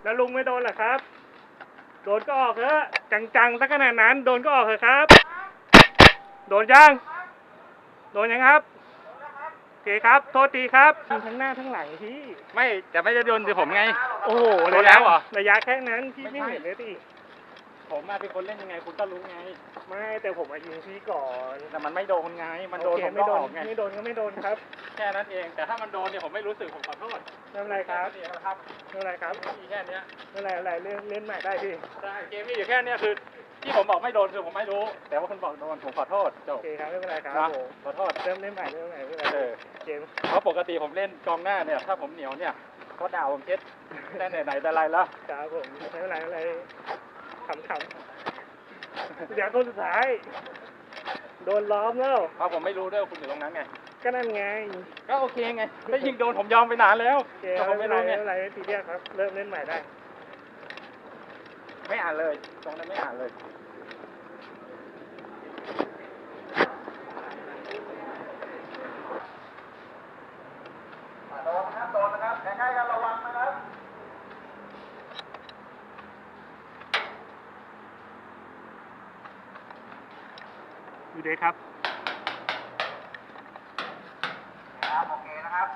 แล้วลุงไม่โดนเหรอครับ โดนก็ออกเถอะจังๆสักขนาดนั้นโดนก็ออกเถอะครับ โดนยังโดนยังครับโอเคครับโทษทีครับทั้งหน้าทั้งหลังพี่ไม่แต่ไม่ได้โดนที่ผมไง โอ้โห โดนแล้วเหรอ ระยะแค่นั้นพี่ ไม่ ไม่ ใช่ เห็นเลยดิ ผมมาเป็นคนเล่นยังไงคุณก็รู้ไง ไม่แต่ผมมายิงพี่ก่อน แต่มันไม่โดนไงมันโดน โอเค ผม ไม่ ก็ โด อน อกไง ไม่โดนก็ไม่โดนครับ แค่นั้นเองแต่ถ้ามันโดนเนี่ยผมไม่รู้สึกผมขอโทษ ไม่เป็นไรครับ แนี้เองนะครับ ไม่เป็นไรครับ มีแค่เนี้ย ไม่เป็นไรเล่นใหม่ได้พี่ ได้เกมมีอยู่แค่เนี้ยคือที่ผมบอกไม่โดนคือผมไม่รู้ แต่ว่าคุณบอกโดนผมขอโทษจ โอบ เคครับไม่เป็นไรครับ นะ ผม ขอโทษ เริ่มเล่นใหม่ไม่เป็นไร เออ เกม เพราะปกติผมเล่นกองหน้าเนี่ยถ้าผมเหนียวเนี่ยเขาด่าผมเช็ดแต่ไหนแต่ไรแล้ว ครับผมไม่เป็นไรขำๆเดี๋ยวคนสุดท้ายโดนล้อมแล้ว เพราะผมไม่รู้ด้วยว่าคุณอยู่ตรงนั้นไง ก็นั่นไง ก็โอเคไงถ้ายิงโดนผมยอมไปนานแล้ว โอเค แต่ผม ไม่ ไม่ เป็นไร รู้ไง ไม่ทีเดียวครับ เริ่มเล่นใหม่ได้ ไม่อ่านเลยตรงนั้นไม่อ่านเลยโดนนะครับใกล้ๆกันระวังนะครับ อยู่เด็กครับ ครับโอเคนะครับ